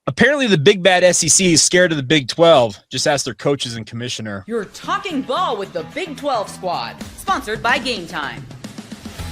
Apparently, the big bad SEC is scared of the Big 12. Just ask their coaches and commissioner. You're talking ball with the Big 12 squad, sponsored by Game Time.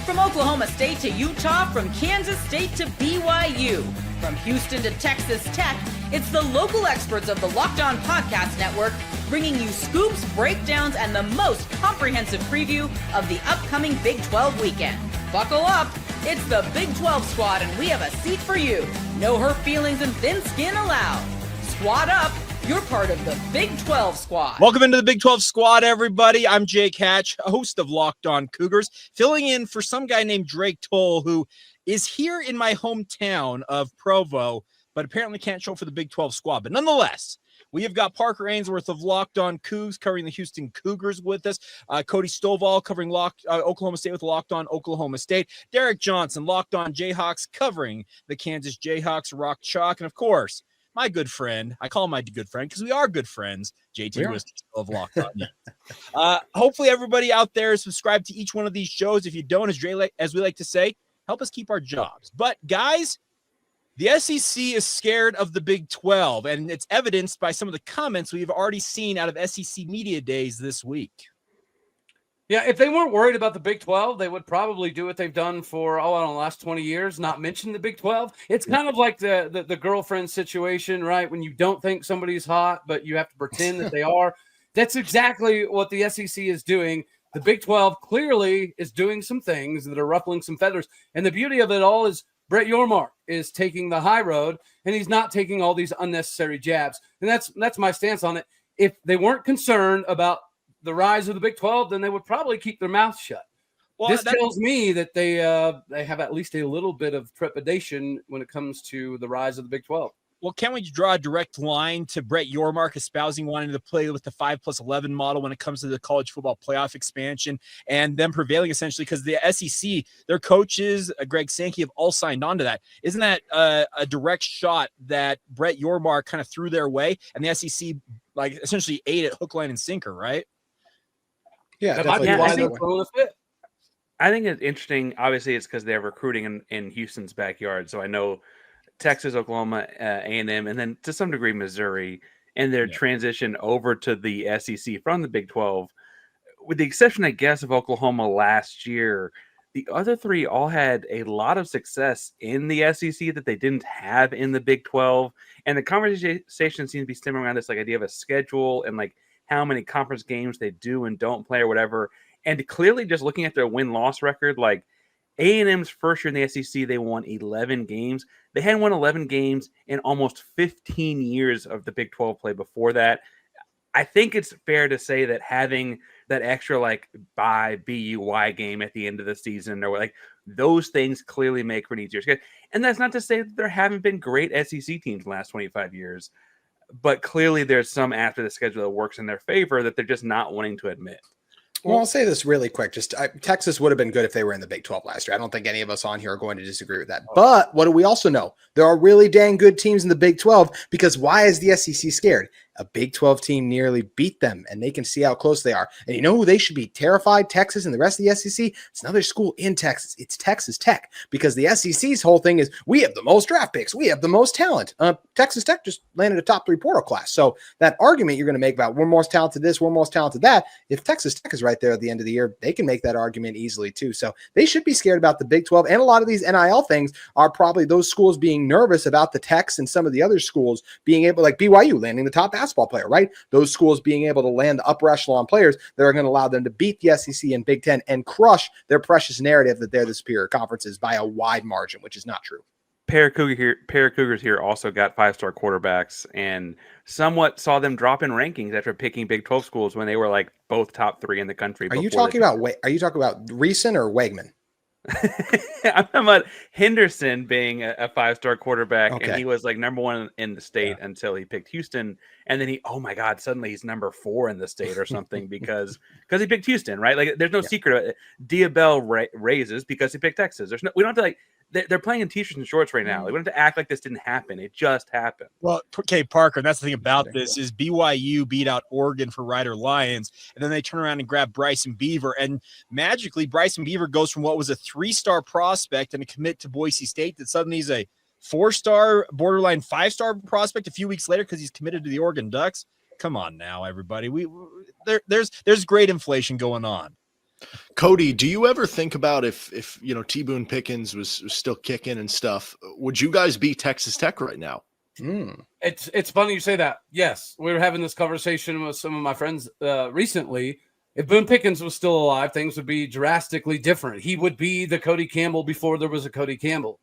From Oklahoma State to Utah, from Kansas State to BYU, from Houston to Texas Tech, it's the local experts of the Locked On Podcast Network bringing you scoops, breakdowns, and the most comprehensive preview of the upcoming Big 12 weekend. Buckle up. It's the Big 12 squad, and we have a seat for you. No hurt feelings and thin skin allowed. Squad up. You're part of the Big 12 squad. Welcome into the Big 12 squad, everybody. I'm Jake Hatch, host of Locked On Cougars, filling in for some guy named Drake Toll, who is here in my hometown of Provo, but apparently can't show for the Big 12 squad. But nonetheless, we have got Parker Ainsworth of Locked On Cougs covering the Houston Cougars with us. Cody Stovall covering Oklahoma State with Locked On Oklahoma State. Derek Johnson, Locked On Jayhawks, covering the Kansas Jayhawks, Rock Chalk. And of course, my good friend, I call him my good friend because we are good friends, JT Whiskey of Locked On. Hopefully everybody out there is subscribed to each one of these shows. If you don't, as we like to say, help us keep our jobs. But guys, the SEC is scared of the Big 12, and it's evidenced by some of the comments we've already seen out of SEC media days this week. Yeah, if they weren't worried about the Big 12, they would probably do what they've done for, I don't know, the last 20 years, not mention the Big 12. It's kind of like the girlfriend situation, right? When you don't think somebody's hot, but you have to pretend that they are. That's exactly what the SEC is doing. The Big 12 clearly is doing some things that are ruffling some feathers. And the beauty of it all is Brett Yormark is taking the high road, and he's not taking all these unnecessary jabs. And that's my stance on it. If they weren't concerned about the rise of the Big 12, then they would probably keep their mouth shut. Well, this tells me that they have at least a little bit of trepidation when it comes to the rise of the Big 12. Well, can't we draw a direct line to Brett Yormark espousing wanting to play with the 5+11 model when it comes to the college football playoff expansion and them prevailing essentially because the SEC, their coaches, Greg Sankey, have all signed on to that. Isn't that a direct shot that Brett Yormark kind of threw their way and the SEC like essentially ate it hook, line, and sinker, right? Yeah, I think it's interesting. Obviously, it's because they're recruiting in Houston's backyard. So I know Texas, Oklahoma, A&M, and then to some degree Missouri, and their transition over to the SEC from the Big 12, with the exception, I guess, of Oklahoma last year. The other three all had a lot of success in the SEC that they didn't have in the Big 12, and the conversation seems to be stemming around this like idea of a schedule and like how many conference games they do and don't play or whatever. And clearly, just looking at their win-loss record, like A&M's first year in the SEC, they won 11 games. They hadn't won 11 games in almost 15 years of the Big 12 play before that. I think it's fair to say that having that extra like bye BUY game at the end of the season or like those things clearly make for an easier schedule. And that's not to say that there haven't been great SEC teams in the last 25 years, but clearly there's some after the schedule that works in their favor that they're just not wanting to admit. Well, I'll say this really quick. Texas would have been good if they were in the Big 12 last year. I don't think any of us on here are going to disagree with that. But what do we also know? There are really dang good teams in the Big 12 because why is the SEC scared? A Big 12 team nearly beat them, and they can see how close they are. And you know who they should be terrified? Texas and the rest of the SEC? It's another school in Texas. It's Texas Tech because the SEC's whole thing is we have the most draft picks. We have the most talent. Texas Tech just landed a top 3 portal class. So that argument you're going to make about we're most talented this, we're most talented that, if Texas Tech is right there at the end of the year, they can make that argument easily too. So they should be scared about the Big 12. And a lot of these NIL things are probably those schools being nervous about the Techs and some of the other schools being able, like BYU landing the top basketball player, right? Those schools being able to land the upper echelon players that are going to allow them to beat the SEC and Big Ten and crush their precious narrative that they're the superior conferences by a wide margin, which is not true. Pair of Cougars here also got 5-star quarterbacks and somewhat saw them drop in rankings after picking Big 12 schools when they were like both top 3 in the country. Are you talking about Reeson or Wegman? I'm talking about Henderson being a 5-star quarterback, and he was like number 1 in the state until he picked Houston, and then suddenly he's number 4 in the state or something because he picked Houston, right? Like there's no secret. Diabell raises because he picked Texas. We don't have to like. They're playing in t-shirts and shorts right now. They don't have to act like this didn't happen. It just happened. Well, okay, Parker, and that's the thing about this is BYU beat out Oregon for Rider Lions, and then they turn around and grab Bryson Beaver, and magically Bryson Beaver goes from what was a 3-star prospect and a commit to Boise State that suddenly he's a 4-star, borderline 5-star prospect a few weeks later because he's committed to the Oregon Ducks. Come on now, everybody. There's great inflation going on. Cody, do you ever think about if T. Boone Pickens was still kicking and stuff, would you guys beat Texas Tech right now? It's funny you say that. Yes, we were having this conversation with some of my friends recently. If Boone Pickens was still alive, things would be drastically different. He would be the Cody Campbell before there was a Cody Campbell.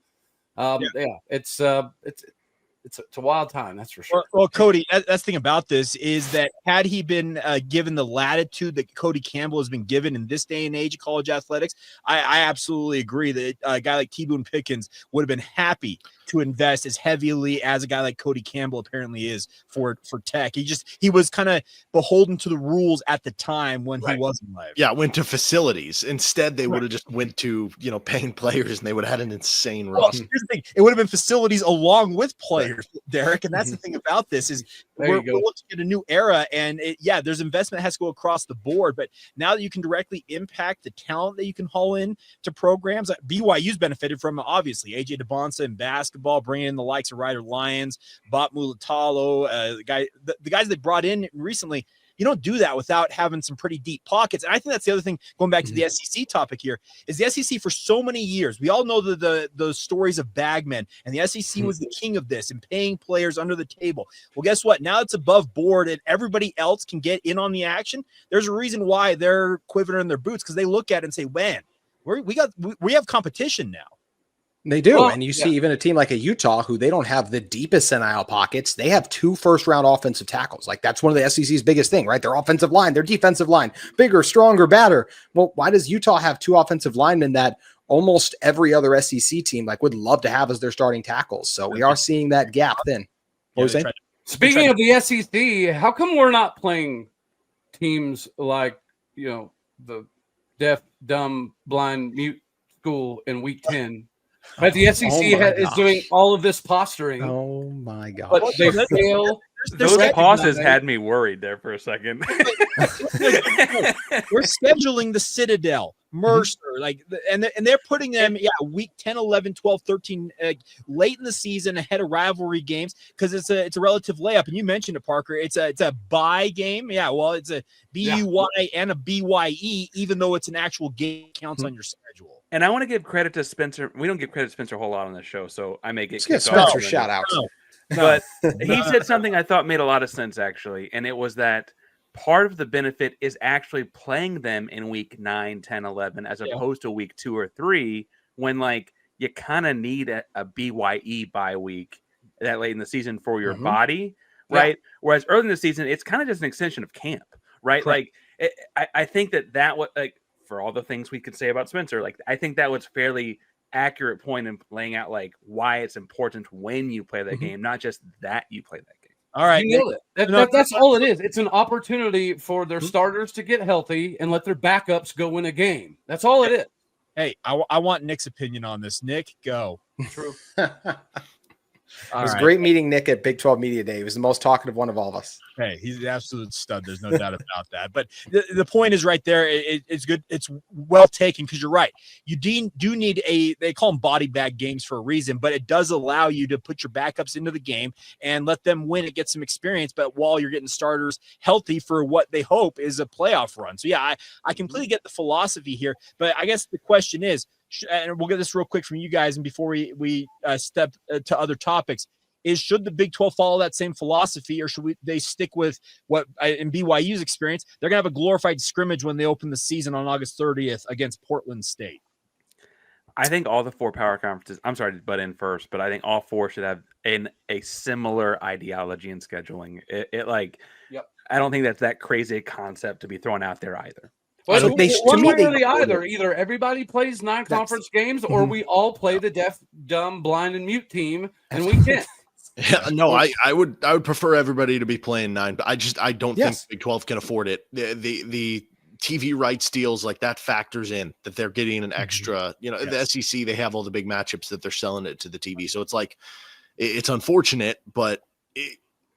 It's a wild time, that's for sure. Well, Cody, that's the thing about this is that had he been given the latitude that Cody Campbell has been given in this day and age of college athletics, I absolutely agree that a guy like T. Boone Pickens would have been happy to invest as heavily as a guy like Cody Campbell apparently is for Tech. He was kind of beholden to the rules at the time when he wasn't live. Yeah, went to facilities. Instead, they would have just went to paying players, and they would have had an insane roster. Here's the thing. It would have been facilities along with players, Derek. And that's the thing about this is we're looking at a new era, and there's investment that has to go across the board. But now that you can directly impact the talent that you can haul in to programs, BYU's benefited from obviously AJ DeBonsa in basketball, bringing in the likes of Ryder Lyons, Bot Mulatalo, the guys they brought in recently. You don't do that without having some pretty deep pockets. And I think that's the other thing, going back to the SEC topic here, is the SEC for so many years, we all know the stories of bagmen, and the SEC was the king of this and paying players under the table. Well, guess what? Now it's above board and everybody else can get in on the action. There's a reason why they're quivering in their boots, because they look at it and say, man, we have competition now. They do. And you see even a team like a Utah, who they don't have the deepest NIL pockets. They have 2 first-round offensive tackles. Like, that's one of the SEC's biggest thing, right? Their offensive line, their defensive line, bigger, stronger, badder. Well, why does Utah have 2 offensive linemen that almost every other SEC team would love to have as their starting tackles? So we are seeing that gap thin. Speaking of the SEC, how come we're not playing teams like, the deaf, dumb, blind, mute school in week 10? But the SEC is doing all of this posturing. Oh my God! But they fail. Those pauses had me worried there for a second. We're scheduling the Citadel, Mercer, and they're putting them, week 10, 11, 12, 13, late in the season ahead of rivalry games because it's a relative layup. And you mentioned it, Parker. It's a bye game. Yeah, well, it's a BUY and a BYE, even though it's an actual game counts on your schedule. And I want to give credit to Spencer. We don't give credit to Spencer a whole lot on this show, so I may get Spencer shout outs. But he said something I thought made a lot of sense, actually, and it was that part of the benefit is actually playing them in week 9, 10, 11, as opposed to week 2 or 3, when you kind of need a BYE bye week that late in the season for your body, right? Yeah. Whereas early in the season, it's kind of just an extension of camp, right? Correct. I think that was for all the things we could say about Spencer, I think that was fairly accurate point in laying out why it's important when you play that game, not just that you play that game. All right, you nailed it. That's all it is. It's an opportunity for their starters to get healthy and let their backups go win a game. That's all it is. Hey, I want Nick's opinion on this. Nick, go. True. It was great meeting Nick at Big 12 Media Day. He was the most talkative one of all of us. Hey, he's an absolute stud. There's no doubt about that. But the point is right there. It's good. It's well taken because you're right. You do need they call them body bag games for a reason, but it does allow you to put your backups into the game and let them win and get some experience. But while you're getting starters healthy for what they hope is a playoff run. So, I completely get the philosophy here. But I guess the question is, and we'll get this real quick from you guys, and before we step to other topics, should the Big 12 follow that same philosophy, or should they stick with what in BYU's experience, they're going to have a glorified scrimmage when they open the season on August 30th against Portland State? I think all the 4 power conferences, I'm sorry to butt in first, but I think all 4 should have a similar ideology in scheduling. I don't think that's that crazy a concept to be thrown out there either. Well, either everybody plays 9 conference games, or we all play the deaf, dumb, blind, and mute team, and we can't. Yeah, no, I would prefer everybody to be playing 9, but I don't think Big 12 can afford it. The TV rights deals that factors in that they're getting an extra. The SEC, they have all the big matchups that they're selling it to the TV, so it's it's unfortunate, but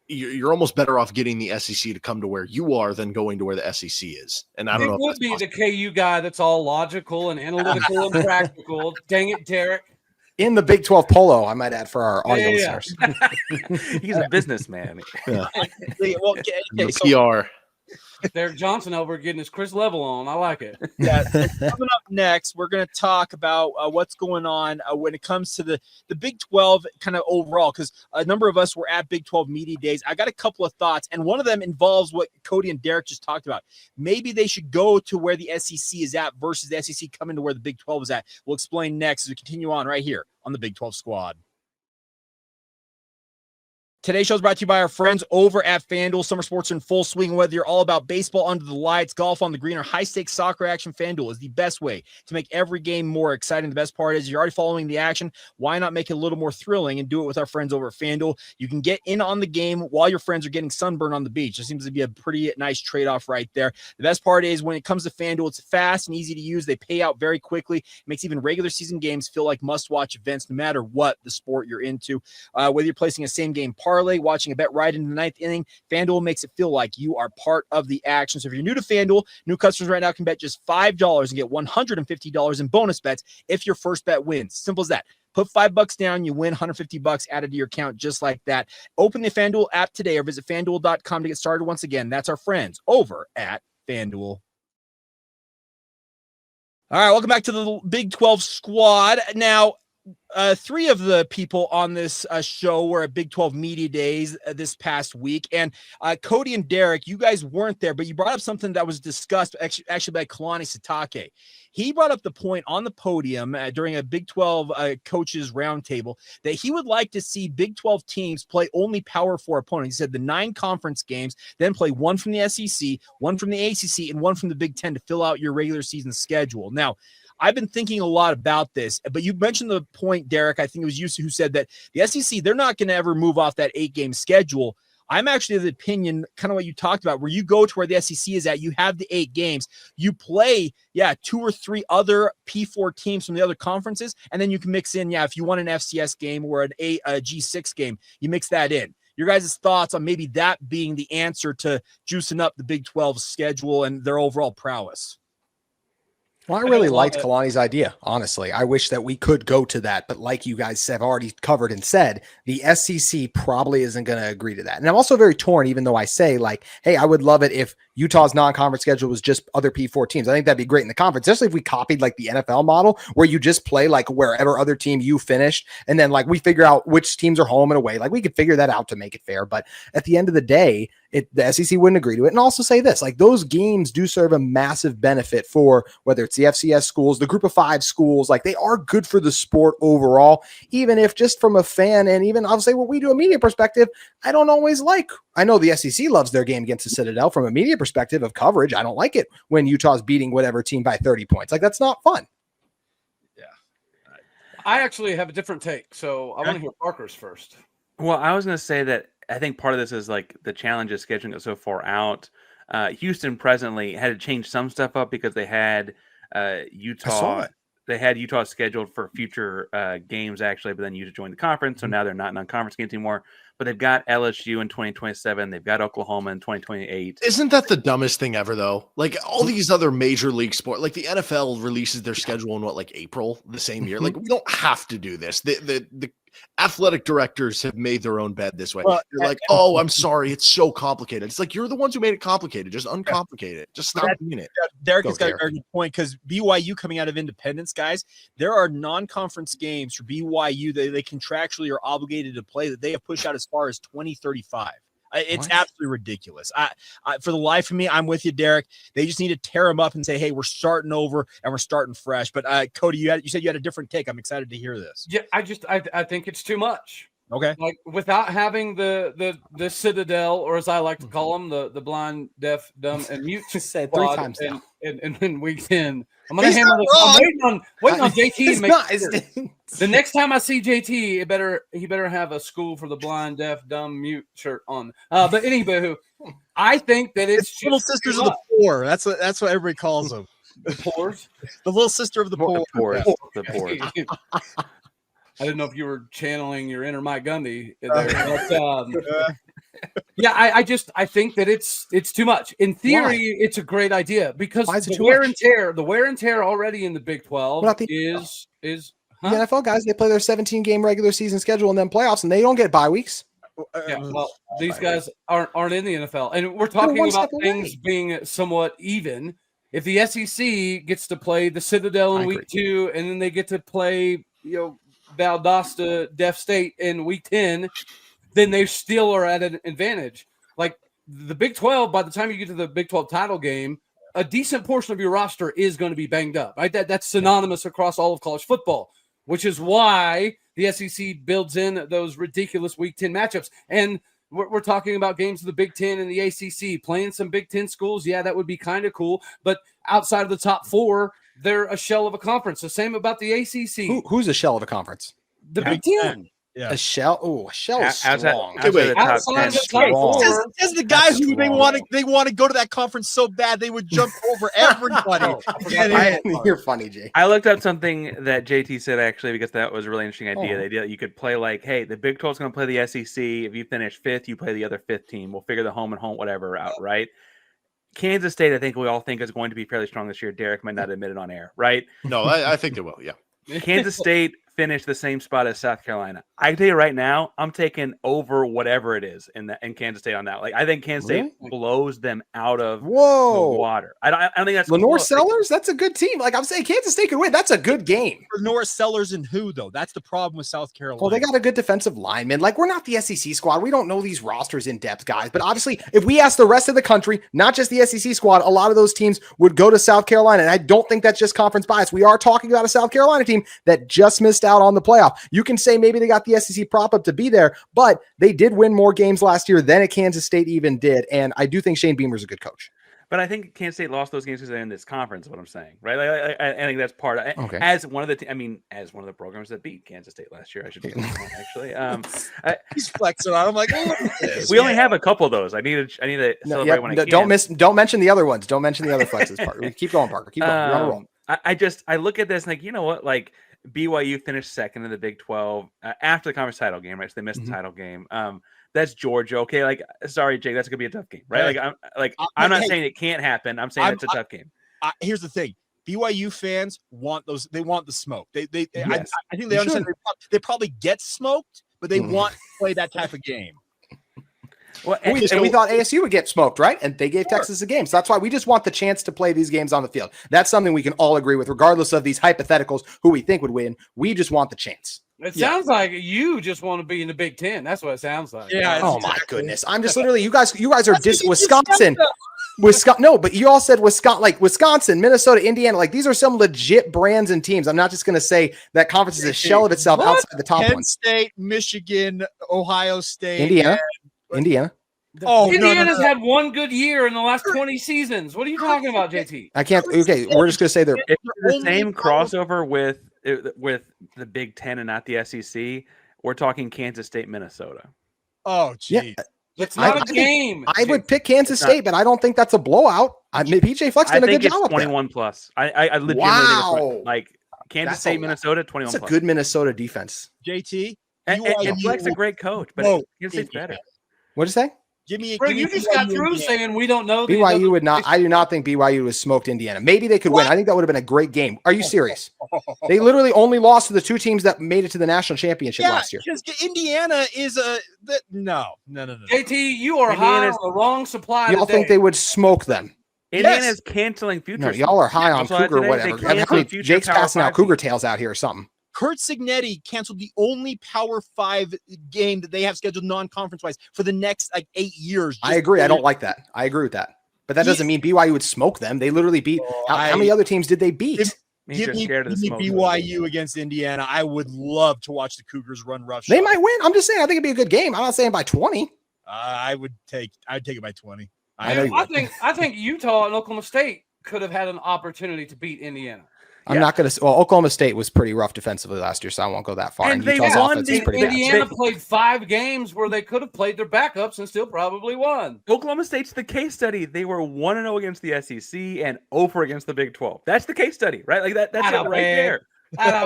you're almost better off getting the SEC to come to where you are than going to where the SEC is. And I don't know. It would be possible. The KU guy that's all logical and analytical and practical. Dang it, Derek. in the Big 12 polo, I might add for our audio listeners. He's a businessman. Yeah. Well, okay, The so PR. Derek Johnson over getting his Chris Level on. I like it. yeah, so coming up next, we're going to talk about what's going on when it comes to the Big 12 kind of overall, because a number of us were at Big 12 Media Days. I got a couple of thoughts, and one of them involves what Cody and Derek just talked about. Maybe they should go to where the SEC is at versus the SEC coming to where the Big 12 is at. We'll explain next as we continue on right here on the Big 12 Squad. Today's show is brought to you by our friends over at FanDuel. Summer sports are in full swing. Whether you're all about baseball under the lights, golf on the green, or high-stakes soccer action, FanDuel is the best way to make every game more exciting. The best part is you're already following the action. Why not make it a little more thrilling and do it with our friends over at FanDuel? You can get in on the game while your friends are getting sunburned on the beach. It seems to be a pretty nice trade-off right there. The best part is when it comes to FanDuel, it's fast and easy to use. They pay out very quickly. It makes even regular season games feel like must-watch events no matter what the sport you're into. Whether you're placing a same-game parlay, watching a bet right in the ninth inning, FanDuel makes it feel like you are part of the action. So if you're new to FanDuel, new customers right now can bet just $5 and get $150 in bonus bets if your first bet wins. Simple as that. Put $5 down, you win $150 added to your account just like that. Open the FanDuel app today or visit FanDuel.com to get started. Once again, that's our friends over at FanDuel. All right, welcome back to the Big 12 Squad. Now, three of the people on this show were at Big 12 Media Days this past week. And Cody and Derek, you guys weren't there, but you brought up something that was discussed actually by Kalani Sitake. He brought up the point on the podium during a Big 12 coaches roundtable that he would like to see Big 12 teams play only Power 4 opponents. He said the 9 conference games, then play one from the SEC, one from the ACC, and one from the Big 10 to fill out your regular season schedule. Now, I've been thinking a lot about this, but you mentioned the point, Derek. I think it was you who said that the SEC, they're not going to ever move off that 8-game schedule. I'm actually of the opinion, kind of what you talked about, where you go to where the SEC is at, you have the 8 games, you play, 2 or 3 other P4 teams from the other conferences, and then you can mix in, if you want an FCS game or a G6 game, you mix that in. Your guys' thoughts on maybe that being the answer to juicing up the Big 12 schedule and their overall prowess? Well, I really liked Kalani's idea, honestly. I wish that we could go to that, but like you guys have already covered and said, the SEC probably isn't going to agree to that. And I'm also very torn, even though I say, like, hey, I would love it if Utah's non-conference schedule was just other P4 teams. I think that'd be great in the conference, especially if we copied like the NFL model where you just play like wherever other team you finished, and then like we figure out which teams are home and away. Like we could figure that out to make it fair. But at the end of the day, the SEC wouldn't agree to it. And also say this, like those games do serve a massive benefit for whether it's the FCS schools, the group of 5 schools, like they are good for the sport overall, even if just from a fan and even I'll say what we do a media perspective, I don't always like. I know the SEC loves their game against the Citadel from a media perspective of coverage. I don't like it when Utah's beating whatever team by 30 points. Like that's not fun. Yeah. I actually have a different take. So I want to hear Parker's first. Well, I was going to say that I think part of this is like the challenge of scheduling it so far out. Houston presently had to change some stuff up because they had Utah. They had Utah scheduled for future games actually, but then Utah joined the conference, so now they're not non-conference games anymore. But they've got LSU in 2027. They've got Oklahoma in 2028. Isn't that the dumbest thing ever, though? Like all these other major league sports, like the NFL releases their schedule in April the same year. Like we don't have to do this. The athletic directors have made their own bed this way. Well, they're like, oh, I'm sorry, it's so complicated. It's like you're the ones who made it complicated. Just uncomplicate it. Just stop doing it. Derek has got a very good point because BYU coming out of independence, guys, there are non-conference games for BYU that they contractually are obligated to play that they have pushed out as far as 2035. It's absolutely ridiculous. I for the life of me, I'm with you, Derek. They just need to tear them up and say, hey, we're starting over and we're starting fresh. But Cody, you said you had a different take. I'm excited to hear this. Yeah, I think it's too much. Okay. Like without having the Citadel, or as I like to call them, the blind, deaf, dumb, and mute. Said 3 times now. And in week 10, I'm gonna handle this. I'm waiting on JT to make sure. The next time I see JT, he better have a school for the blind, deaf, dumb, mute shirt on. But anywho, I think that it's little sisters of the poor. That's what everybody calls them. The poors, the little sister of the poor. The poor. I didn't know if you were channeling your inner Mike Gundy there. But, yeah, I think that it's too much. In theory, it's a great idea because the wear and tear already in the Big 12 is The NFL guys, they play their 17-game regular season schedule and then playoffs, and they don't get bye weeks. Yeah, well, these guys aren't in the NFL, and we're talking about things being somewhat even. If the SEC gets to play the Citadel in week 2, and then they get to play, Valdosta Deaf State in week 10, then they still are at an advantage. Like the Big 12, by the time you get to the Big 12 title game, a decent portion of your roster is going to be banged up. Right? That's synonymous across all of college football, which is why the SEC builds in those ridiculous Week 10 matchups. And we're talking about games of the Big 10 and the ACC, playing some Big 10 schools. Yeah, that would be kind of cool. But outside of the top 4, they're a shell of a conference. The same about the ACC. Who's a shell of a conference? The Big 10. Yeah. A shell. Oh, a shell is strong. Outside the top 4. As the guys who they want to go to that conference so bad they would jump over everybody. You're funny, Jay. I looked up something that JT said actually because that was a really interesting idea. The idea that you could play like, hey, the Big 12 is going to play the SEC. If you finish 5th, you play the other 5th team. We'll figure the home and home whatever out, right? Kansas State, I think we all think is going to be fairly strong this year. Derek might not admit it on air, right? No, I think they will. Yeah. Kansas State finished the same spot as South Carolina. I can tell you right now, I'm taking over whatever it is in Kansas State on that. Like I think Kansas State blows them out of the water. I don't think that's Lenore Sellers. That's a good team. Like I'm saying, Kansas State could win. That's a good game. Lenore Sellers and who though? That's the problem with South Carolina. Well, they got a good defensive lineman. Like we're not the SEC squad. We don't know these rosters in depth, guys. But obviously, if we ask the rest of the country, not just the SEC squad, a lot of those teams would go to South Carolina. And I don't think that's just conference bias. We are talking about a South Carolina team that just missed out on the playoff. You can say maybe they got the SEC prop up to be there, but they did win more games last year than a Kansas State even did. And I do think Shane Beamer's a good coach. But I think Kansas State lost those games because they're in this conference. Is what I'm saying, right? Like, I think that's part of it. Okay. As one of the programs that beat Kansas State last year, I should be actually. He's flexing on. I'm like, we only have a couple of those. I need to celebrate when I can. Don't mention the other ones. Don't mention the other flexes. Parker. Keep going, Parker. Keep going. You're on a roll. I look at this and like, you know what, like. BYU finished second in the Big 12 after the conference title game, right? So they missed the title game. That's Georgia. Okay, like sorry, Jake, that's gonna be a tough game, right? I'm not saying it can't happen. I'm saying it's a tough game. Here's the thing: BYU fans want those. They want the smoke. I think they understand. They probably get smoked, but they want to play that type of game. Well, and we thought ASU would get smoked, right? And they gave Texas a game. So that's why we just want the chance to play these games on the field. That's something we can all agree with, regardless of these hypotheticals, who we think would win. We just want the chance. It sounds like you just want to be in the Big 10. That's what it sounds like. Yeah. Oh my goodness. I'm just literally, you guys are Wisconsin. No, but you all said Wisconsin, Minnesota, Indiana. Like these are some legit brands and teams. I'm not just going to say that conference is a shell of itself outside the top Penn ones. State, Michigan, Ohio State, Indiana. Indiana's had one good year in the last 20 seasons. What are you talking about, JT? I can't. Okay, we're just going to say they're the same crossover with the Big 10 and not the SEC. We're talking Kansas State, Minnesota. Oh, geez. Yeah. It's not a game. I would pick Kansas State, but I don't think that's a blowout. PJ Fleck's done a good job. 21 plus. I legitimately think it's like Kansas State, Minnesota, 21 plus. That's a good Minnesota defense. JT, and Fleck's a great coach, but Kansas State's better. What'd you say? You just got through saying we don't know. BYU would not. I do not think BYU was smoked Indiana. Maybe they could win. I think that would have been a great game. Are you serious? They literally only lost to the two teams that made it to the national championship last year. Because Indiana is no. JT, you are high on the wrong supply. Y'all think they would smoke them? Indiana's canceling futures. No, y'all are high on Cougar, whatever. Jake's passing out Cougar tails out here or something. Kurt Signetti canceled the only Power 5 game that they have scheduled non-conference wise for the next 8 years. I agree. I don't like that. I agree with that. But that doesn't mean BYU would smoke them. They literally beat. How many other teams did they beat? Give me BYU against Indiana. I would love to watch the Cougars run rough. They might win. I'm just saying. I think it'd be a good game. I'm not saying by 20. I'd take it by 20. I think Utah and Oklahoma State could have had an opportunity to beat Indiana. I'm not going to. Well, Oklahoma State was pretty rough defensively last year, so I won't go that far. And Utah's offense is pretty Indiana bad. played 5 games where they could have played their backups and still probably won. Oklahoma State's the case study. They were 1-0 against the SEC and 0 against the Big 12. That's the case study, right? Like that's it right there.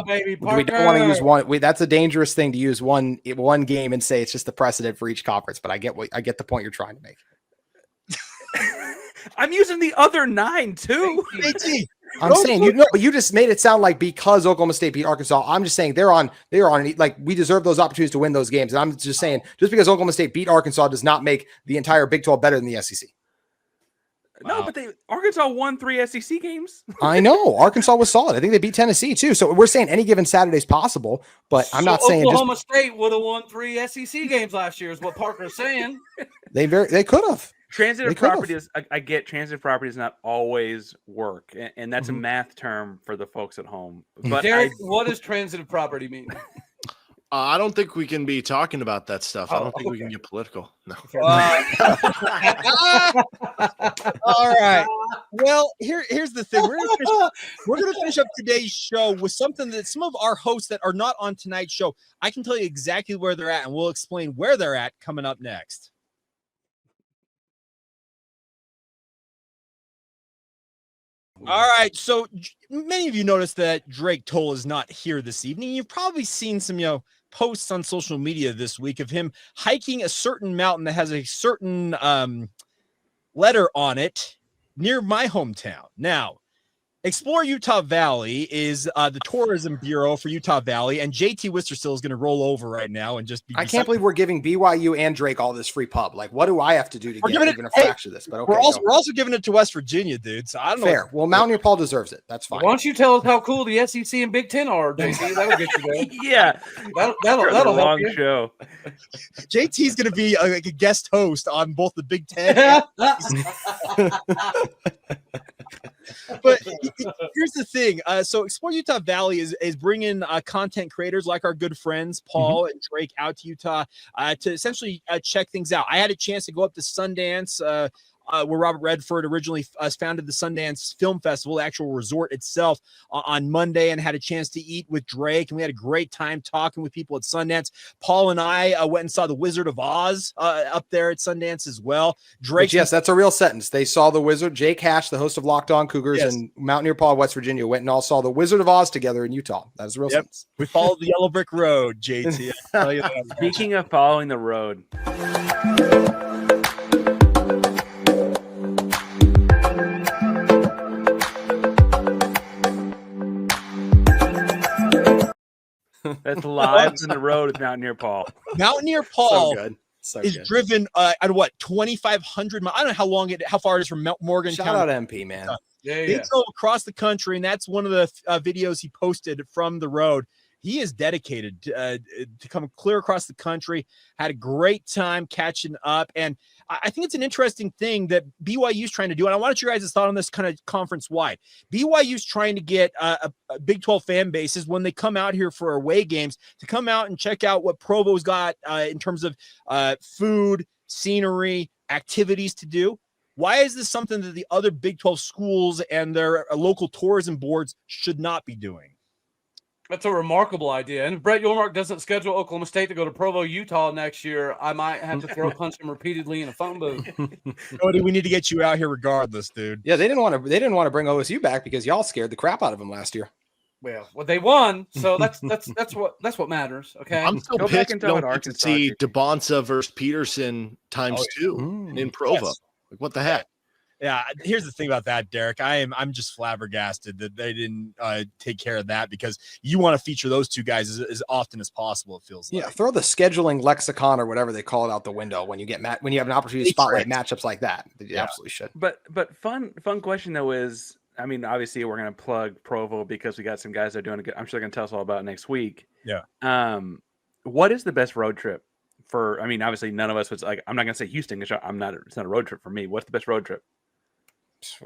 Baby, we don't want to use one. That's a dangerous thing to use one game and say it's just the precedent for each conference. But I get the point you're trying to make. I'm using the other 9 too. I'm saying but you just made it sound like because Oklahoma State beat Arkansas. I'm just saying they're on like we deserve those opportunities to win those games. And I'm just saying just because Oklahoma State beat Arkansas does not make the entire Big 12 better than the SEC. No, but Arkansas won 3 SEC games. I know Arkansas was solid. I think they beat Tennessee too. So we're saying any given Saturday is possible, but I'm not saying Oklahoma State would have won 3 SEC games last year is what Parker's saying. They could have. Transitive property is, I get transitive property does not always work, and that's a math term for the folks at home. But Derek, what does transitive property mean? I don't think we can be talking about that stuff. I don't think we can get political. No. All right. Well, here's the thing. We're gonna finish up today's show with something that some of our hosts that are not on tonight's show, I can tell you exactly where they're at, and we'll explain where they're at coming up next. All right, so many of you noticed that Drake Toll is not here this evening. You've probably seen some, posts on social media this week of him hiking a certain mountain that has a certain letter on it near my hometown. Now, Explore Utah Valley is the tourism bureau for Utah Valley, and JT Wisterstill is going to roll over right now and just be. I can't believe we're giving BYU and Drake all this free pub. Like, what do I have to do to get even a fraction of this? But okay, we're also giving it to West Virginia, dude. So I don't know. Fair. Well, Mountaineer Paul deserves it. That's fine. Why don't you tell us how cool the SEC and Big Ten are, JT? That'll get you there. Yeah, that'll long help you. show. JT's going to be like a guest host on both the Big Ten. But here's the thing. So Explore Utah Valley is bringing content creators like our good friends Paul and Drake out to Utah to essentially check things out. I had a chance to go up to Sundance, where Robert Redford originally founded the Sundance Film Festival, the actual resort itself, on Monday, and had a chance to eat with Drake. And we had a great time talking with people at Sundance. Paul and I went and saw The Wizard of Oz up there at Sundance as well. Drake, which, yes, that's a real sentence. They saw The Wizard. Jake Hatch, the host of Locked On Cougars, and Mountaineer Paul, West Virginia, went and all saw The Wizard of Oz together in Utah. That was a real sentence. We followed the Yellow Brick Road, JT. I'll tell you that. Speaking of following the road. That's live in the road with Mountaineer Paul. Mountaineer Paul so is good. driven at what, 2,500 miles? I don't know how far it is from Morgan Shout County. out MP, man. They go across the country, and that's one of the videos he posted from the road. He is dedicated to come clear across the country, had a great time catching up. And I think it's an interesting thing that BYU is trying to do. And I wanted your guys' thought on this kind of conference wide. BYU is trying to get a Big 12 fan bases when they come out here for away games to come out and check out what Provo's got in terms of food, scenery, activities to do. Why is this something that the other Big 12 schools and their local tourism boards should not be doing? That's a remarkable idea. And if Brett Yormark doesn't schedule Oklahoma State to go to Provo, Utah next year, I might have to throw punch him repeatedly in a phone booth. Cody, we need to get you out here regardless, dude. Yeah, they didn't want to bring OSU back because y'all scared the crap out of them last year. Well, they won, so that's what matters. Okay, I'm still pissed we don't get to see DeBonsa versus Peterson times 2 in Provo. Yes. Like, what the heck? Yeah, here's the thing about that, Derek. I'm just flabbergasted that they didn't take care of that, because you want to feature those two guys as often as possible. It feels like. Yeah, throw the scheduling lexicon or whatever they call it out the window when you get when you have an opportunity to spotlight matchups like that. You absolutely should. But fun question though is, I mean, obviously we're going to plug Provo because we got some guys that are doing a good. I'm sure they're going to tell us all about it next week. Yeah. What is the best road trip for? I mean, obviously none of us was like. I'm not going to say Houston because I'm not. It's not a road trip for me. What's the best road trip?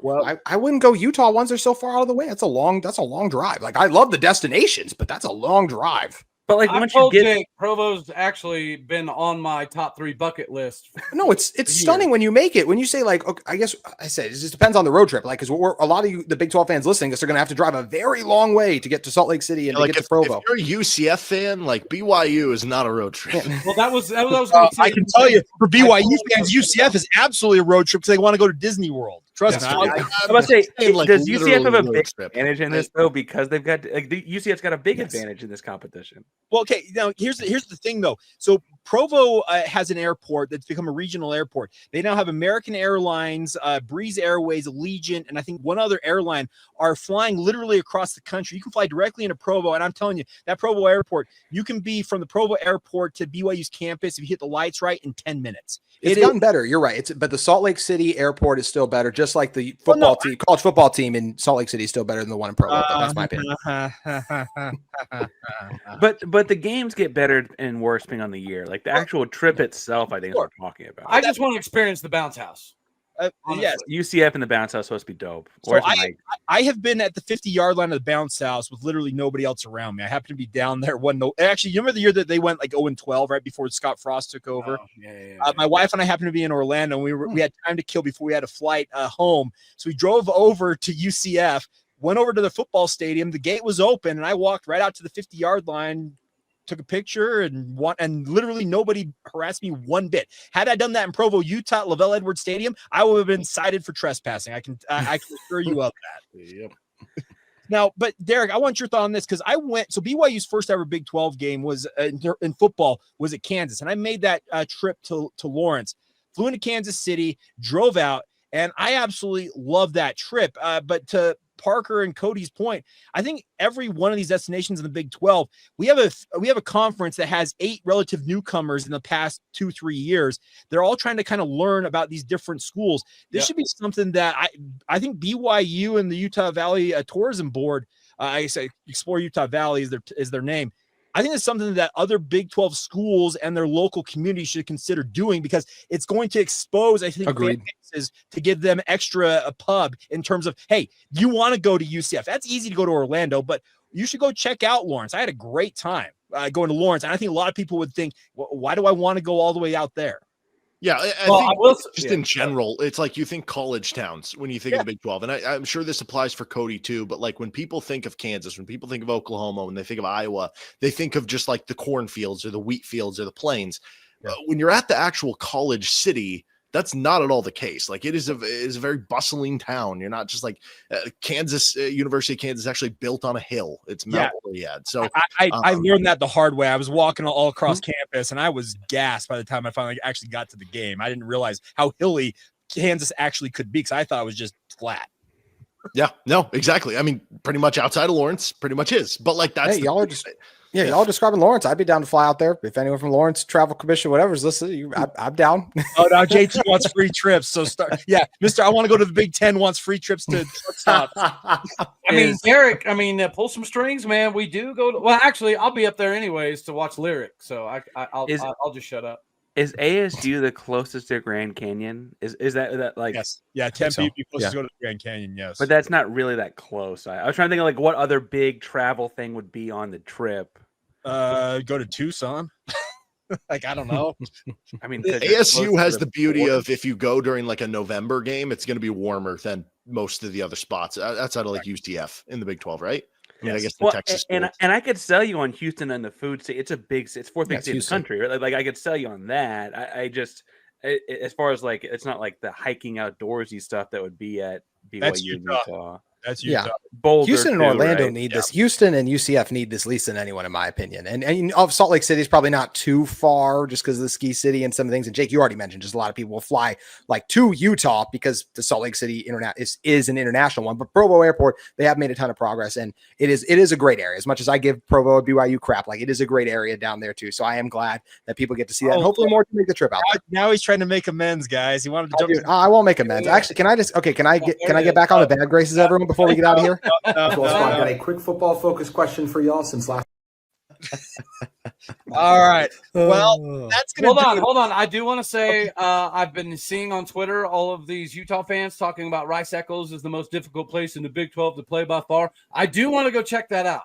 Well, I wouldn't go Utah. Ones are so far out of the way. That's a long drive. Like, I love the destinations, but that's a long drive. But like, once you get Jake, Provo's actually been on my top 3 bucket list. No, it's stunning when you make it. When you say, like, okay, I guess I said it just depends on the road trip. Like, because a lot of the Big 12 fans listening, they're going to have to drive a very long way to get to Salt Lake City and to get to Provo. If you're a UCF fan, like, BYU is not a road trip. Well, that was what I was going to say. I can tell you, for BYU fans, UCF is absolutely a road trip because they want to go to Disney World. Trust me. I'm about to say, like, does UCF have a road big trip. advantage in this though? Because they've got UCF's got a big advantage in this competition. Well, okay. Now here's the thing though. So Provo has an airport that's become a regional airport. They now have American Airlines, Breeze Airways, Allegiant, and I think one other airline are flying literally across the country. You can fly directly into Provo, and I'm telling you, that Provo airport, you can be from the Provo airport to BYU's campus if you hit the lights right in 10 minutes. It's gotten better. You're right. But the Salt Lake City airport is still better, just like the football team, college football team in Salt Lake City is still better than the one in Provo. But that's my opinion. But the games get better and worse depending on the year. Like the actual trip itself, I think is what we're talking about. I just want to experience the bounce house. Yes, UCF and the bounce house is supposed to be dope. So I have been at the 50-yard line of the bounce house with literally nobody else around me. I happened to be down there. Actually, you remember the year that they went like 0-12 right before Scott Frost took over? Oh, yeah. My wife and I happened to be in Orlando. And we had time to kill before we had a flight home. So we drove over to UCF, went over to the football stadium. The gate was open, and I walked right out to the 50-yard line, took a picture, and literally nobody harassed me one bit. Had I done that in Provo, Utah, at Lavelle Edwards Stadium, I would have been cited for trespassing. I can assure you of that. Yep. Now, but Derek, I want your thought on this because so BYU's first ever Big 12 game was in football was at Kansas, and I made that trip to Lawrence, flew into Kansas City, drove out, and I absolutely love that trip. But to Parker and Cody's point, I think every one of these destinations in the Big 12, we have a conference that has 8 relative newcomers in the past 2-3 years. They're all trying to kind of learn about these different schools. This should be something that I think BYU and the Utah Valley Tourism Board, I say Explore Utah Valley is their name. I think it's something that other Big 12 schools and their local community should consider doing because it's going to expose, I think, fan bases to give them extra pub in terms of, hey, you want to go to UCF. That's easy to go to Orlando, but you should go check out Lawrence. I had a great time going to Lawrence, and I think a lot of people would think, well, why do I want to go all the way out there? Yeah, I think in general, it's like you think college towns when you think of the Big 12. And I'm sure this applies for Cody too, but like when people think of Kansas, when people think of Oklahoma, when they think of Iowa, they think of just like the cornfields or the wheat fields or the plains. When you're at the actual college city, that's not at all the case. Like it is a very bustling town. You're not just like Kansas, University of Kansas actually built on a hill. It's Mount Gilead. So I learned that the hard way. I was walking all across campus and I was gassed by the time I finally actually got to the game. I didn't realize how hilly Kansas actually could be because I thought it was just flat. Yeah, no, exactly. I mean, pretty much outside of Lawrence, pretty much is. But like that's y'all are just y'all describing Lawrence. I'd be down to fly out there. If anyone from Lawrence Travel Commission, whatever is listening, I'm down. Oh, now JT wants free trips. So Mister, I want to go to the Big 10. Wants free trips to shortstop. I mean, Derek. Pull some strings, man. We do go. Well, actually, I'll be up there anyways to watch Lyric. So I'll just shut up. Is ASU the closest to Grand Canyon? Is that like yes? Yeah, Tempe be close to go to the Grand Canyon. Yes, but that's not really that close. I was trying to think of like what other big travel thing would be on the trip. Go to Tucson. Like I don't know. I mean, ASU has the beauty of if you go during like a November game, it's going to be warmer than most of the other spots outside of like UCF in the Big 12, right? I mean, I guess the Texas and I could sell you on Houston and the food city. It's fourth biggest city in the country, right? Like I could sell you on that. I just as far as like it's not like the hiking outdoorsy stuff that would be at BYU Utah. That's Utah. Boulder Houston and Orlando need this. Houston and UCF need this least than anyone, in my opinion. And Salt Lake City is probably not too far just because of the ski city and some things. And Jake, you already mentioned just a lot of people will fly like to Utah because the Salt Lake City is an international one. But Provo Airport, they have made a ton of progress, and it is a great area. As much as I give Provo and BYU crap, like it is a great area down there too. So I am glad that people get to see that, and hopefully more to make the trip out there. Now he's trying to make amends, guys. He wanted to jump. I won't make amends. Actually, can I get back on the bad graces, everyone, before we get out of here? Got a quick football focused question for y'all since last. All right. Well, that's gonna hold on. I do want to say I've been seeing on Twitter all of these Utah fans talking about Rice Eccles is the most difficult place in the Big 12 to play by far. I do want to go check that out.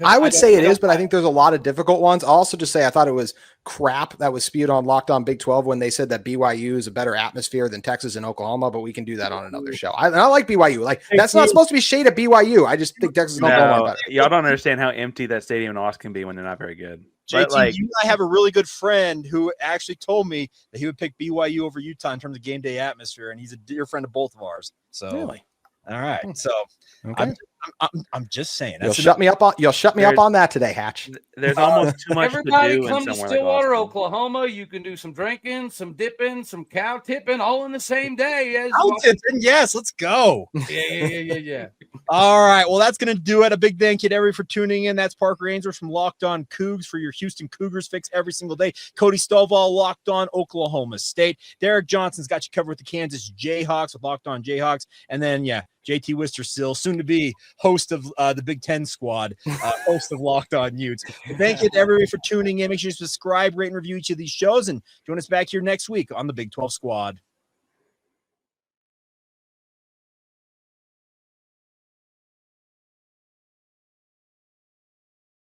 I would say it is, but I think there's a lot of difficult ones. I'll also just say I thought it was crap that was spewed on Locked On Big 12 when they said that BYU is a better atmosphere than Texas and Oklahoma, but we can do that on another show. I like BYU. Like, that's not supposed to be shade at BYU. I just think Texas and Oklahoma are better. Y'all don't understand how empty that stadium in Austin can be when they're not very good. JT, like, you and I have a really good friend who actually told me that he would pick BYU over Utah in terms of game day atmosphere, and he's a dear friend of both of ours. So, really? All right. So, okay. I'm just saying. You'll shut me up on that today, Hatch. There's almost too much Everybody to do. come to Stillwater, Oklahoma. You can do some drinking, some dipping, some cow tipping, all in the same day. Cow tipping, yes. Let's go. Yeah. All right. Well, that's going to do it. A big thank you to everybody for tuning in. That's Parker Ainsworth from Locked On Cougs for your Houston Cougars fix every single day. Cody Stovall, Locked On Oklahoma State. Derek Johnson's got you covered with the Kansas Jayhawks with Locked On Jayhawks. And then, JT Wistersill, soon to be host of the Big Ten squad, host of Locked On Utes. Thank you to everybody for tuning in. Make sure you subscribe, rate, and review each of these shows. And join us back here next week on the Big 12 squad.